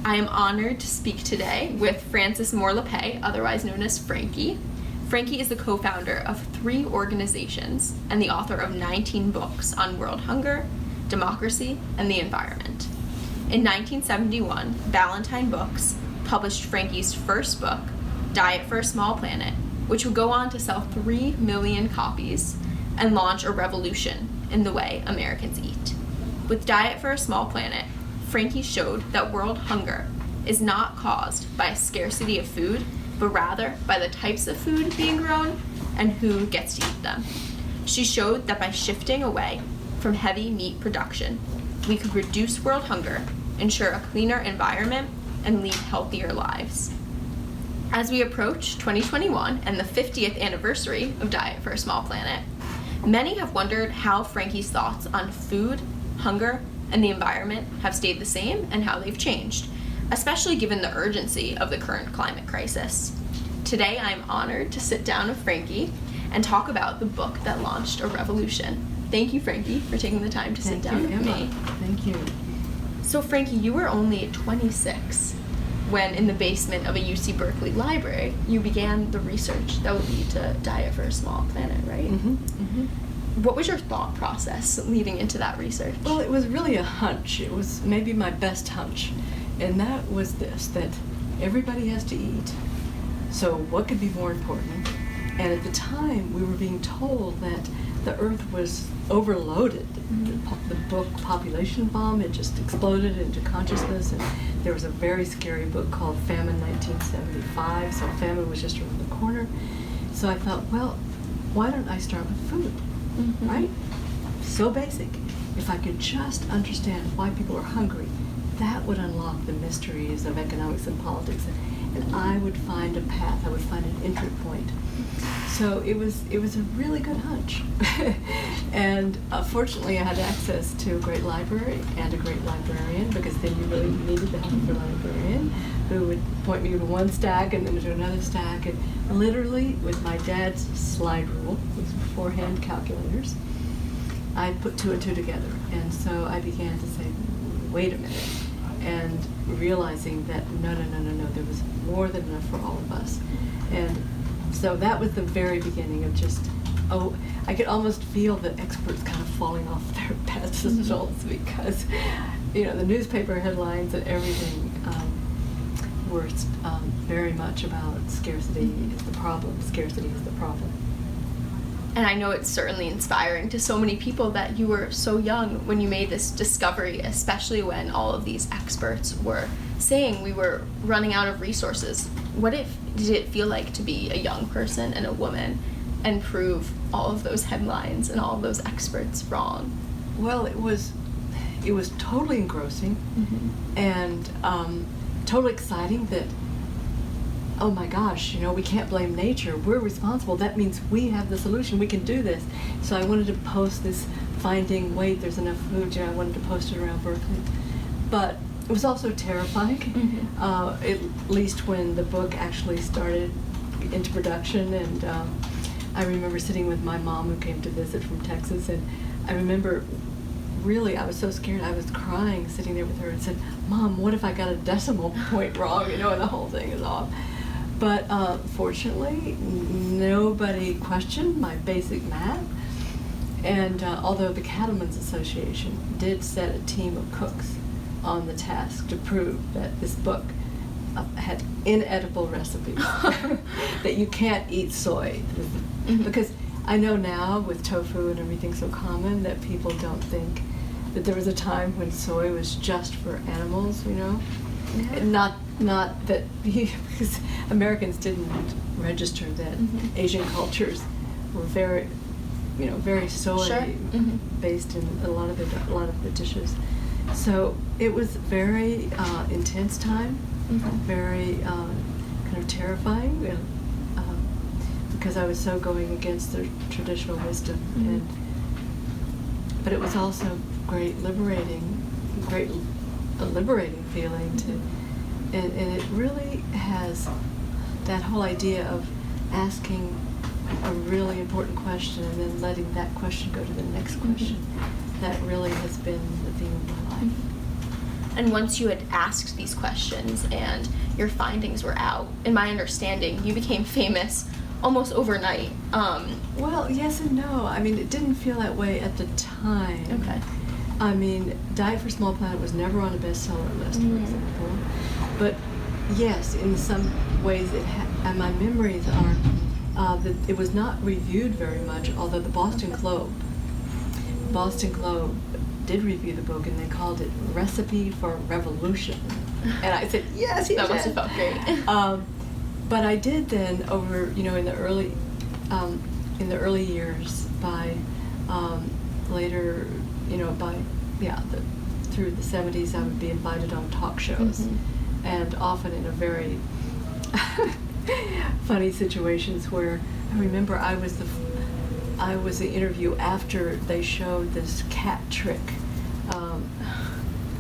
I am honored to speak today with Francis Lappé, otherwise known as Frankie. Frankie is the co-founder of 3 organizations and the author of 19 books on world hunger, democracy, and the environment. In 1971, Ballantine Books published Frankie's first book, Diet for a Small Planet, which would go on to sell 3 million copies and launch a revolution in the way Americans eat. With Diet for a Small Planet, Frankie showed that world hunger is not caused by a scarcity of food, but rather by the types of food being grown and who gets to eat them. She showed that by shifting away from heavy meat production, we could reduce world hunger, ensure a cleaner environment, and lead healthier lives. As we approach 2021 and the 50th anniversary of Diet for a Small Planet, many have wondered how Frankie's thoughts on food, hunger, and the environment have stayed the same and how they've changed, especially given the urgency of the current climate crisis. Today, I'm honored to sit down with Frankie and talk about the book that launched a revolution. Thank you, Frankie, for taking the time to sit down with me. Thank you. So, Frankie, you were only 26 when, in the basement of a UC Berkeley library, you began the research that would lead to Diet for a Small Planet, right? Mm-hmm. Mm-hmm. What was your thought process leading into that research? Well, it was really a hunch. It was maybe my best hunch. And that was this, that everybody has to eat. So what could be more important? And at the time, we were being told that the Earth was overloaded. Mm-hmm. The book Population Bomb had just exploded into consciousness, and there was a very scary book called Famine 1975, so famine was just around the corner. So I thought, well, why don't I start with food? Mm-hmm. Right? So basic. If I could just understand why people are hungry, that would unlock the mysteries of economics and politics, and I would find a path, I would find an entry point. So it was a really good hunch. And fortunately I had access to a great library and a great librarian, because then you really needed to have a librarian who would point me to one stack and then to another stack, and literally with my dad's slide rule, with beforehand calculators, I put 2 and 2 together. And so I began to say, wait a minute, and realizing that no, there was more than enough for all of us. And so that was the very beginning of just, I could almost feel the experts kind of falling off their pedestals, because, the newspaper headlines and everything were very much about scarcity is the problem, scarcity is the problem. And I know it's certainly inspiring to so many people that you were so young when you made this discovery, especially when all of these experts were saying we were running out of resources. Did it feel like to be a young person and a woman and prove all of those headlines and all of those experts wrong? Well, it was totally engrossing. Mm-hmm. And totally exciting that, oh my gosh, we can't blame nature. We're responsible. That means we have the solution. We can do this. So I wanted to post this finding, wait, there's enough food. I wanted to post it around Berkeley. But it was also terrifying, mm-hmm. At least when the book actually started into production. And I remember sitting with my mom, who came to visit from Texas, and I remember really, I was so scared. I was crying, sitting there with her, and said, Mom, what if I got a decimal point wrong, and the whole thing is off. But fortunately, nobody questioned my basic math. And although the Cattlemen's Association did set a team of cooks on the task to prove that this book had inedible recipes, that you can't eat soy. Mm-hmm. Because I know now, with tofu and everything so common, that people don't think that there was a time when soy was just for animals, Yeah. Not that, because Americans didn't register that mm-hmm. Asian cultures were very, very soy sure. mm-hmm. based in a lot of the dishes. So it was very intense time, mm-hmm. very kind of terrifying, because I was so going against the traditional wisdom, mm-hmm. But it was also a liberating feeling to. And it really has that whole idea of asking a really important question and then letting that question go to the next question. Mm-hmm. That really has been the theme of my life. And once you had asked these questions and your findings were out, in my understanding, you became famous almost overnight. Well, yes and no. I mean, it didn't feel that way at the time. Okay. I mean, Diet for Small Planet was never on a bestseller list, for example. But yes, in some ways, and my memories are that it was not reviewed very much, although the Boston Globe did review the book, and they called it Recipe for Revolution. And I said, yes, that must have felt great. But I did then over, in the early years, by later, through the 70s, I would be invited on talk shows, and often in a very funny situations where I remember I was the interview after they showed this cat trick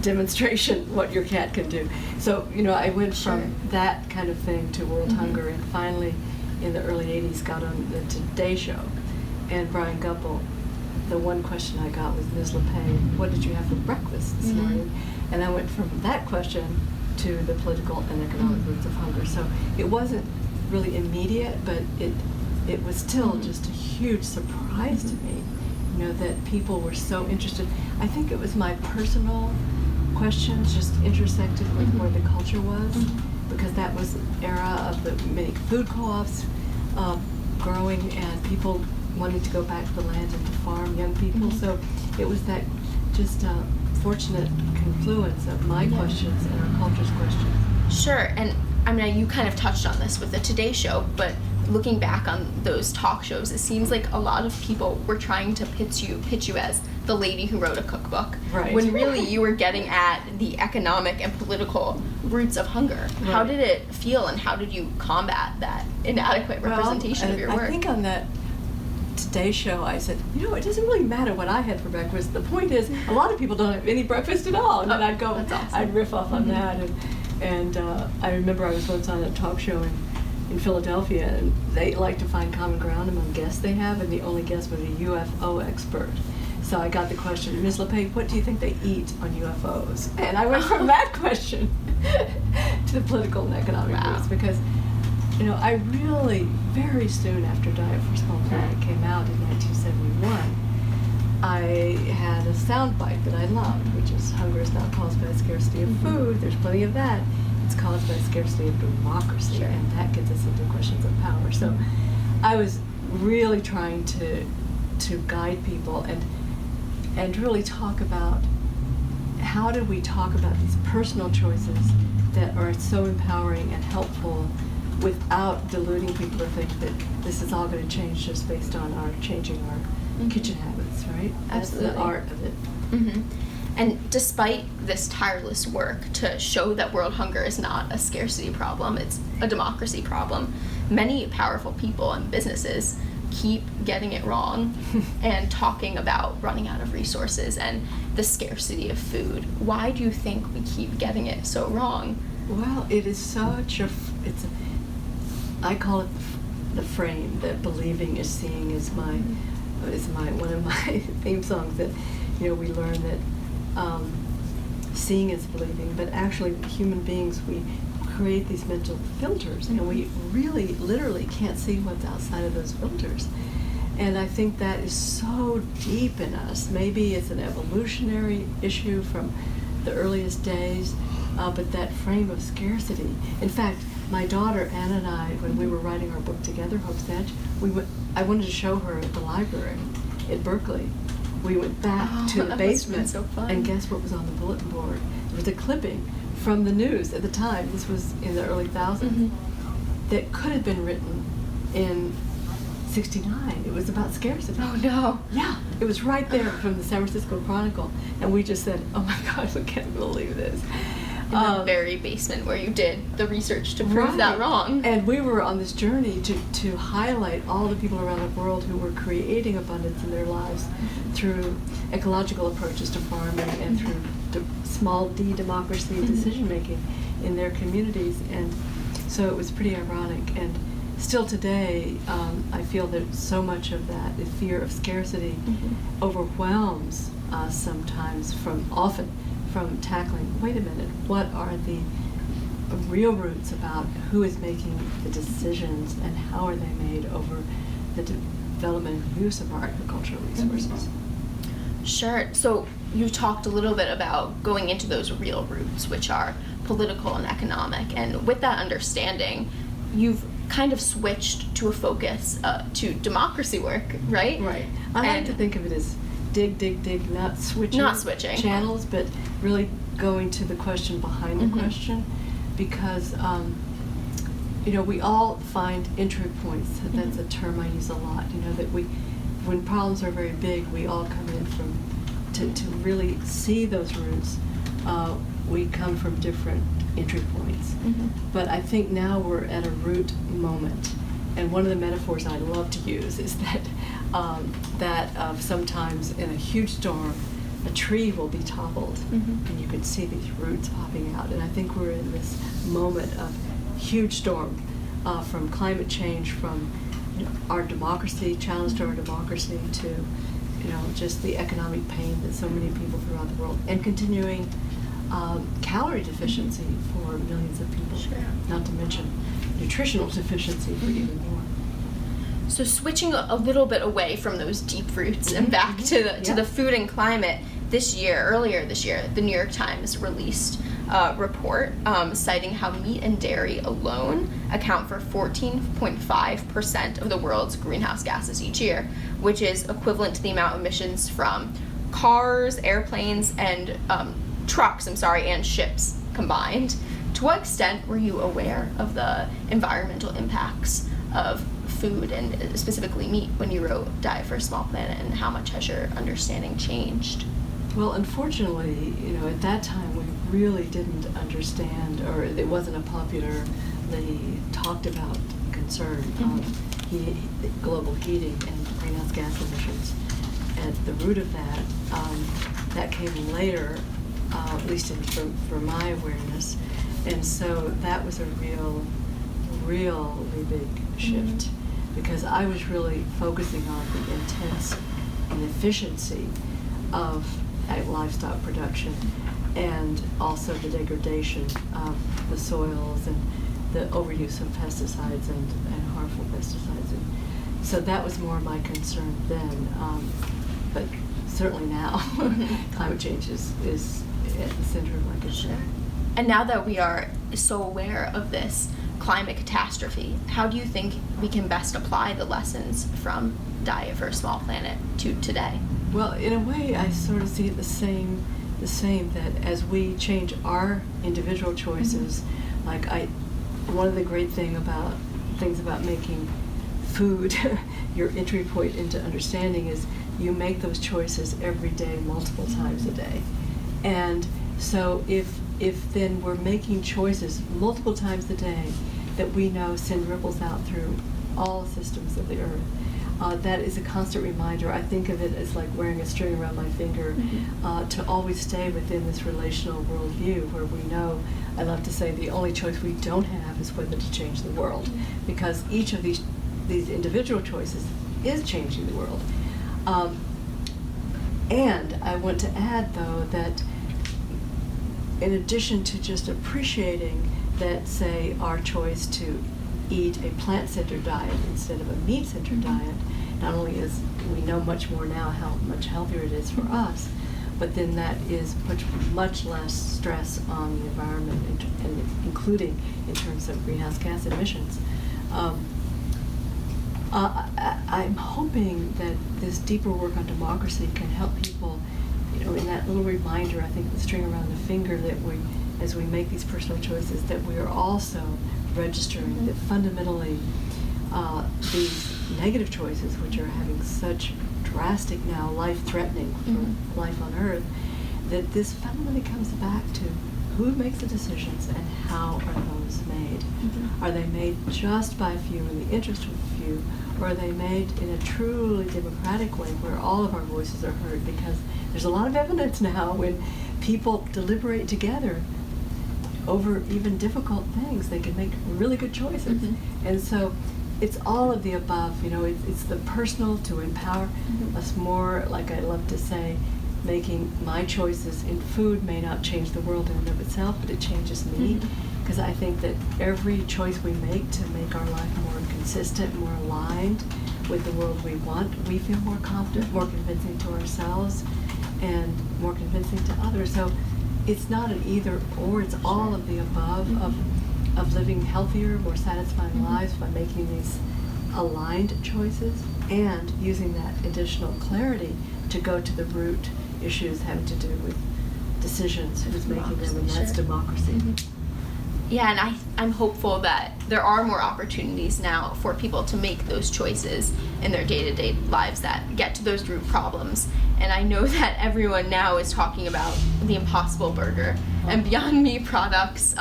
demonstration, what your cat can do. So, I went from that kind of thing to World Hunger, and finally in the early 80s got on the Today Show. And Brian Gumpel, the one question I got was, Ms. Lappé, what did you have for breakfast this morning? And I went from that question to the political and economic roots of hunger. So it wasn't really immediate, but it was still just a huge surprise to me, that people were so interested. I think it was my personal questions just intersected with where the culture was, because that was an era of the many food co-ops growing, and people wanting to go back to the land and to farm, young people. So it was that just fortunate confluence of my questions and our culture's questions. Sure, and I mean, you kind of touched on this with the Today Show, but looking back on those talk shows, it seems like a lot of people were trying to pitch you as the lady who wrote a cookbook, right, when really you were getting at the economic and political roots of hunger. Right. How did it feel, and how did you combat that inadequate representation of your work? I think on that Today Show, I said, it doesn't really matter what I had for breakfast. The point is, a lot of people don't have any breakfast at all. And then I'd go, that's awesome. I'd riff off on that. And I remember I was once on a talk show in Philadelphia, and they like to find common ground among guests they have, and the only guest was a UFO expert. So I got the question, Ms. Lappé, what do you think they eat on UFOs? And I went from that question to the political and economic roots, because I really, very soon after Diet for Small Planet came out in 1971, I had a soundbite that I loved, which is, hunger is not caused by scarcity of food. There's plenty of that. It's caused by scarcity of democracy, and that gets us into questions of power. So I was really trying to guide people and really talk about how do we talk about these personal choices that are so empowering and helpful without deluding people to think that this is all going to change just based on our changing our kitchen habits, right? Absolutely. That's the art of it. And despite this tireless work to show that world hunger is not a scarcity problem, it's a democracy problem, many powerful people and businesses keep getting it wrong and talking about running out of resources and the scarcity of food. Why do you think we keep getting it so wrong? Well, it is such I call it the frame, that believing is seeing is one of my theme songs, that we learn that seeing is believing, but actually human beings, we create these mental filters, and we really literally can't see what's outside of those filters. And I think that is so deep in us. Maybe it's an evolutionary issue from the earliest days, but that frame of scarcity. In fact, my daughter Anna and I, when we were writing our book together, Hope's Edge, I wanted to show her at the library at Berkeley. We went back to the basement, so fun. And guess what was on the bulletin board? It was a clipping from the news at the time. This was in the early thousands. That could have been written in '69. It was about scarcity. Oh no! Yeah, it was right there from the San Francisco Chronicle, and we just said, "Oh my God, we can't believe this." In the very basement where you did the research to prove that wrong. And we were on this journey to highlight all the people around the world who were creating abundance in their lives through ecological approaches to farming and through small d democracy decision making in their communities. And so it was pretty ironic. And still today, I feel that so much of that, the fear of scarcity, overwhelms us sometimes, often from tackling, wait a minute, what are the real roots about who is making the decisions and how are they made over the development and use of our agricultural resources. Sure. So you talked a little bit about going into those real roots, which are political and economic. And with that understanding, you've kind of switched to a focus to democracy work, right? Right. I like to think of it as dig, not switching. Not switching. Channels, but really going to the question behind the question. Because, we all find entry points. That's a term I use a lot. That when problems are very big, we all come in to really see those roots. We come from different entry points. But I think now we're at a root moment. And one of the metaphors I love to use is that of sometimes in a huge storm, a tree will be toppled, and you can see these roots popping out. And I think we're in this moment of huge storm, from climate change, from our democracy, challenge to our democracy, to just the economic pain that so many people throughout the world, and continuing calorie deficiency for millions of people. Sure. Not to mention nutritional deficiency for even more. So switching a little bit away from those deep roots and back to the food and climate, earlier this year, the New York Times released a report citing how meat and dairy alone account for 14.5% of the world's greenhouse gases each year, which is equivalent to the amount of emissions from cars, airplanes, and trucks, and ships combined. To what extent were you aware of the environmental impacts of food and specifically meat when you wrote Diet for a Small Planet, and how much has your understanding changed? Well, unfortunately, at that time we really didn't understand, or it wasn't a popularly talked about concern of global heating and greenhouse gas emissions. At the root of that, that came later, at least for my awareness, and so that was a really big shift, because I was really focusing on the intense inefficiency of livestock production, and also the degradation of the soils and the overuse of pesticides and harmful pesticides. And so that was more my concern then, but certainly now climate change is at the center of my concern. And now that we are so aware of this climate catastrophe, how do you think we can best apply the lessons from Diet for a Small Planet to today? Well, in a way, I sort of see it the same, that as we change our individual choices, one of the great things about making food your entry point into understanding is you make those choices every day, multiple times a day. And so if then we're making choices multiple times a day that we know send ripples out through all systems of the earth, that is a constant reminder. I think of it as like wearing a string around my finger, to always stay within this relational worldview where we know, I love to say, the only choice we don't have is whether to change the world, because each of these individual choices is changing the world. And I want to add, though, that in addition to just appreciating that, say, our choice to eat a plant-centered diet instead of a meat-centered diet, not only is we know much more now how much healthier it is for us, but then that is much less stress on the environment, and including in terms of greenhouse gas emissions. I'm hoping that this deeper work on democracy can help people, in that little reminder, I think the string around the finger, that as we make these personal choices, that we are also registering that fundamentally these negative choices, which are having such drastic now, life-threatening for life on Earth, that this fundamentally comes back to who makes the decisions and how are those made. Are they made just by a few in the interest of a few, or are they made in a truly democratic way where all of our voices are heard? Because there's a lot of evidence now when people deliberate together over even difficult things, they can make really good choices. And so it's all of the above, it's the personal to empower us more, like I love to say, making my choices in food may not change the world in and of itself, but it changes me. Because I think that every choice we make to make our life more consistent, more aligned with the world we want, we feel more confident, more convincing to ourselves, and more convincing to others. So it's not an either or, it's all of the above of living healthier, more satisfying lives by making these aligned choices and using that additional clarity to go to the root issues having to do with decisions, who's making them, and that's democracy. Yeah, and I'm hopeful that there are more opportunities now for people to make those choices in their day-to-day lives that get to those root problems. And I know that everyone now is talking about the Impossible Burger and Beyond Meat products.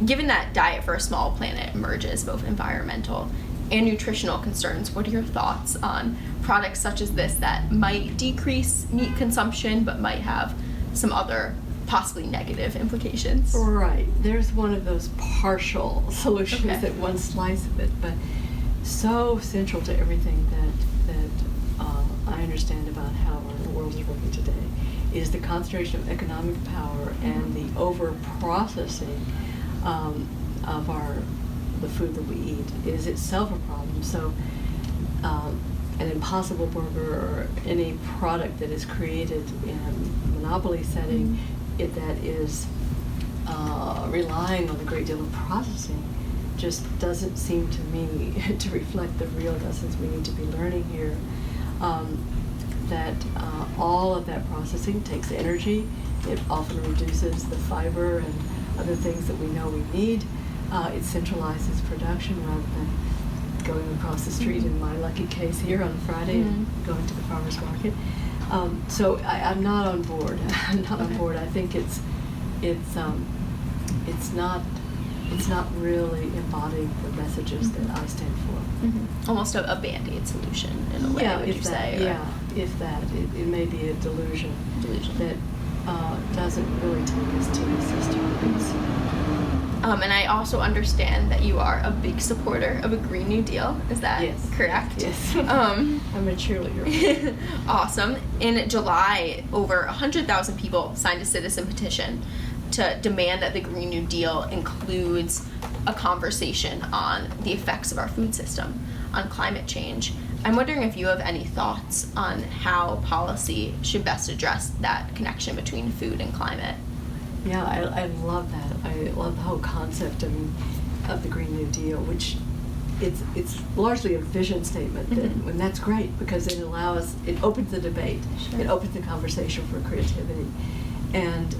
Given that Diet for a Small Planet merges both environmental and nutritional concerns, what are your thoughts on products such as this that might decrease meat consumption but might have some other possibly negative implications? Right. There's one of those partial solutions that one slice of it, but so central to everything that I understand about how our world is working today is the concentration of economic power and the over-processing of the food that we eat is itself a problem. So an Impossible Burger or any product that is created in a monopoly setting that is relying on a great deal of processing just doesn't seem to me to reflect the real lessons we need to be learning here. That all of that processing takes energy. It often reduces the fiber and other things that we know we need. It centralizes production rather than going across the street, in my lucky case here on Friday, and going to the farmer's market. So I'm not on board. I'm not on board. I think it's not really embodying the messages that I stand for. Almost a Band-Aid solution in a way, would you say? Yeah, if that. It may be a delusion. That doesn't really take us to the system. And I also understand that you are a big supporter of a Green New Deal. Is that correct? Yes. I'm a cheerleader. Awesome. In July, over 100,000 people signed a citizen petition to demand that the Green New Deal includes a conversation on the effects of our food system on climate change. I'm wondering if you have any thoughts on how policy should best address that connection between food and climate. Yeah, I love that. I love the whole concept of the Green New Deal, which it's largely a vision statement, and that's great because it opens the debate, it opens the conversation for creativity, and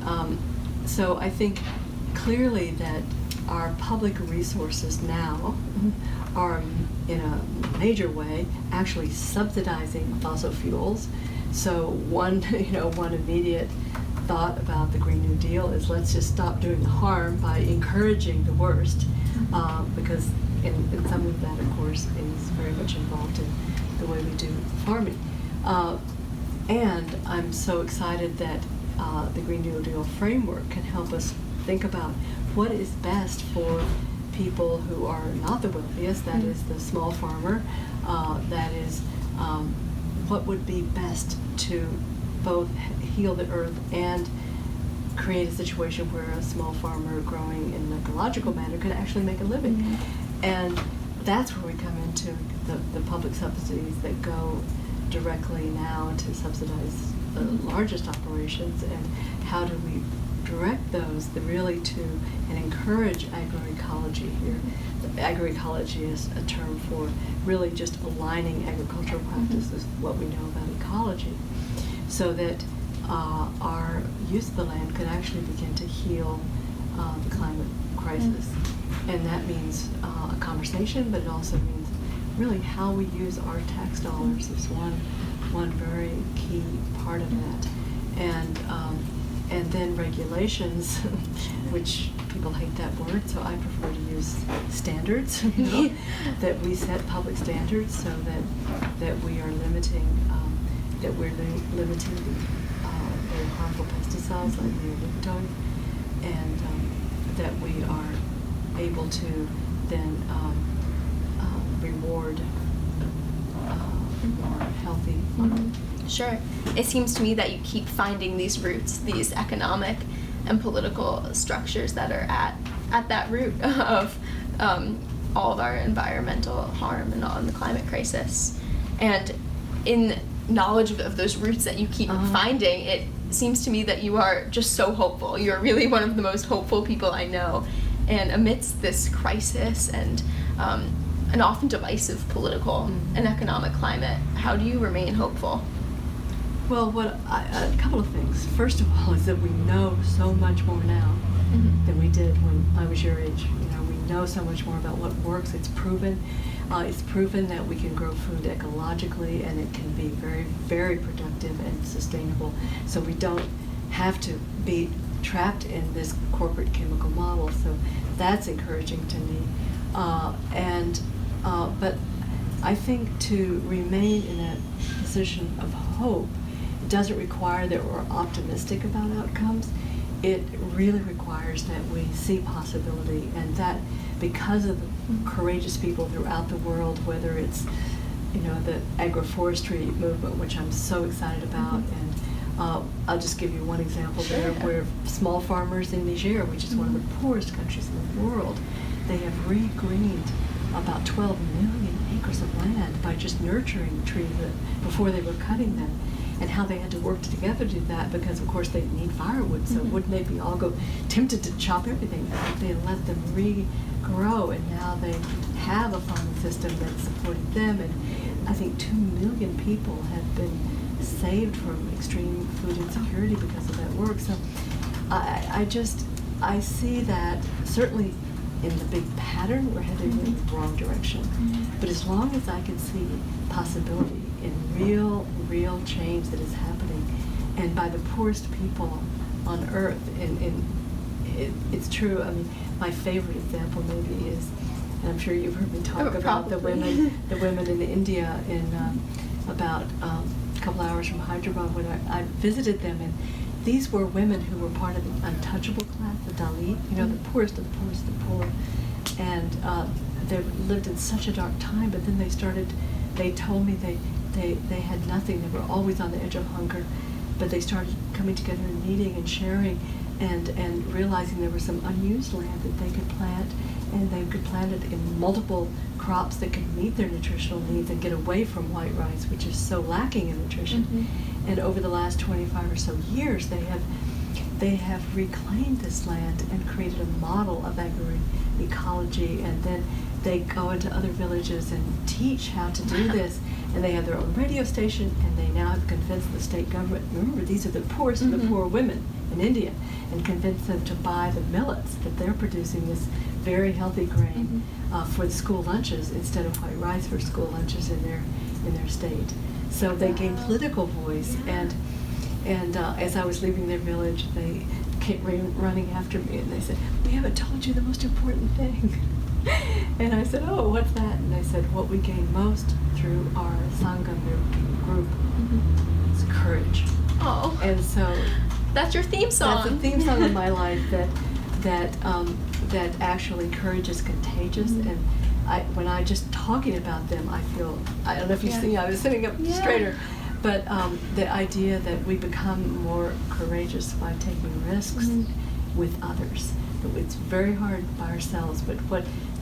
so I think clearly that our public resources now are in a major way actually subsidizing fossil fuels. So one immediate thought about the Green New Deal is let's just stop doing the harm by encouraging the worst, because in some of that, of course, is very much involved in the way we do farming. And I'm so excited that the Green New Deal framework can help us think about what is best for people who are not the wealthiest, that is the small farmer, that is what would be best to both heal the earth and create a situation where a small farmer growing in an ecological manner could actually make a living. And that's where we come into the public subsidies that go directly now to subsidize the largest operations, and how do we direct those really to and encourage agroecology here. Agroecology is a term for really just aligning agricultural practices with what we know about ecology, so that our use of the land could actually begin to heal the climate crisis. And that means a conversation, but it also means really how we use our tax dollars is one very key part of that. And then regulations, which people hate that word, so I prefer to use standards, that we set public standards so that we are limiting limiting very harmful pesticides like neonicotinoids, and that we are able to then reward more healthy farming. Sure. It seems to me that you keep finding these roots, these economic and political structures that are at that root of all of our environmental harm and the climate crisis. And in knowledge of those roots that you keep finding, it seems to me that you are just so hopeful. You're really one of the most hopeful people I know. And amidst this crisis and an often divisive political and economic climate, how do you remain hopeful? Well, a couple of things. First of all, is that we know so much more now than we did when I was your age. We know so much more about what works. It's proven. It's proven that we can grow food ecologically, and it can be very, very productive and sustainable. So we don't have to be trapped in this corporate chemical model. So that's encouraging to me. But I think to remain in a position of hope doesn't require that we're optimistic about outcomes. It really requires that we see possibility, and that because of the courageous people throughout the world, whether it's the agroforestry movement, which I'm so excited about, and I'll just give you one example there, where small farmers in Niger, which is one of the poorest countries in the world, they have regreened about 12 million acres of land by just nurturing trees before they were cutting them. And how they had to work together to do that, because of course they need firewood, so wouldn't they be all tempted to chop everything? They let them regrow, and now they have a farming system that's supporting them, and I think 2 million people have been saved from extreme food insecurity because of that work. So I see that certainly in the big pattern we're heading in the wrong direction, but as long as I can see possibility in real change that is happening, and by the poorest people on earth, and it's true. I mean, my favorite example maybe is, and I'm sure you've heard me talk about the women in India about a couple hours from Hyderabad when I visited them, and these were women who were part of the untouchable class, the Dalit, the poorest of the poorest of the poor, and they lived in such a dark time. But then they told me they had nothing. They were always on the edge of hunger, but they started coming together and meeting and sharing, and realizing there was some unused land that they could plant, and they could plant it in multiple crops that could meet their nutritional needs and get away from white rice, which is so lacking in nutrition. And over the last 25 or so years, they have reclaimed this land and created a model of agroecology, and then they go into other villages and teach how to do this, and they have their own radio station, and they now have convinced the state government, remember, these are the poorest of the poor women in India, and convinced them to buy the millets that they're producing, this very healthy grain, for the school lunches instead of white rice for school lunches in their state. So they gained political voice, and as I was leaving their village, they came running after me, and they said, "We haven't told you the most important thing." And I said, "Oh, what's that?" And they said, "What we gain most through our Sangha group is courage." Oh. And so that's your theme song. That's the theme song of my life, that actually courage is contagious. And when I just talking about them, I feel, I don't know if you see, I was sitting up straighter, but the idea that we become more courageous by taking risks with others. It's very hard by ourselves, but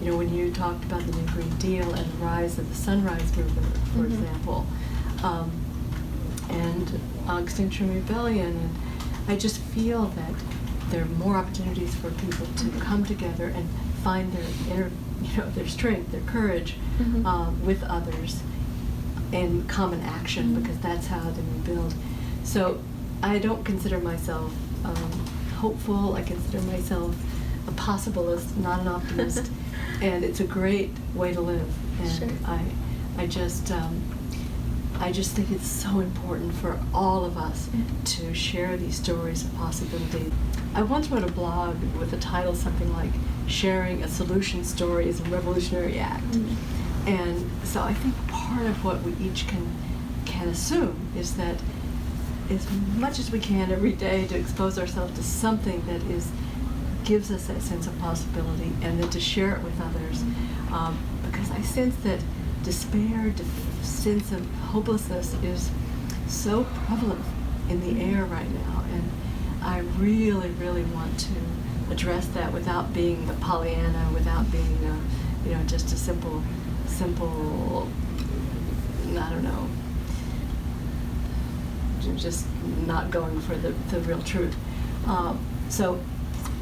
when you talked about the New Green Deal and the rise of the Sunrise Movement, for example, and Extinction Rebellion, and I just feel that there are more opportunities for people to come together and find their their strength, their courage with others in common action, because that's how then we build. So I don't consider myself hopeful. I consider myself a possibilist, not an optimist, and it's a great way to live. And I just think it's so important for all of us to share these stories of possibility. I once wrote a blog with a title something like "Sharing a Solution Story is a Revolutionary Act." And so I think part of what we each can assume is that as much as we can every day to expose ourselves to something that gives us that sense of possibility, and then to share it with others. Because I sense that despair, sense of hopelessness is so prevalent in the air right now, and I really, really want to address that without being a Pollyanna, without being just a simple, I don't know, just not going for the real truth. So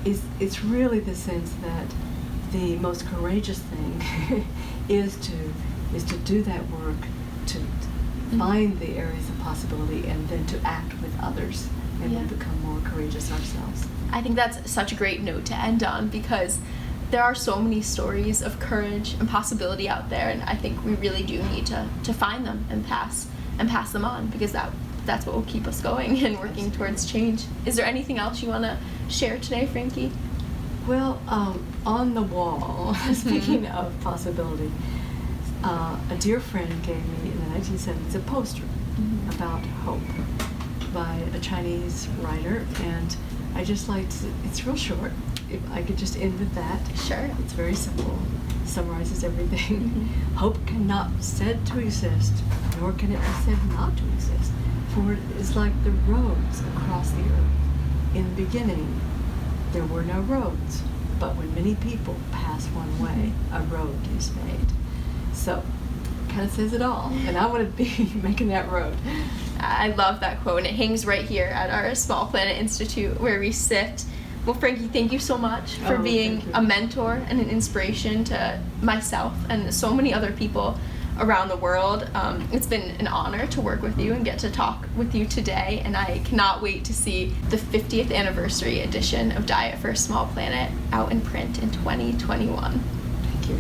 it's really the sense that the most courageous thing is to do that work, to find the areas of possibility, and then to act with others, and then become more courageous ourselves. I think that's such a great note to end on, because there are so many stories of courage and possibility out there, and I think we really do need to find them and pass them on, because that's what will keep us going and working towards change. Is there anything else you want to share today, Frankie? Well, on the wall, speaking of possibility, a dear friend gave me in the 1970s a poster about hope by a Chinese writer, and I just liked it. It's real short. If I could just end with that. Sure. It's very simple. Summarizes everything. Hope cannot be said to exist, nor can it be said not to exist, for it is like the roads across the earth. In the beginning, there were no roads, but when many people pass one way, a road is made. So, kind of says it all, and I want to be making that road. I love that quote, and it hangs right here at our Small Planet Institute where we sit. Well, Frankie, thank you so much for being a mentor and an inspiration to myself and so many other people around the world. It's been an honor to work with you and get to talk with you today, and I cannot wait to see the 50th anniversary edition of Diet for a Small Planet out in print in 2021. Thank you.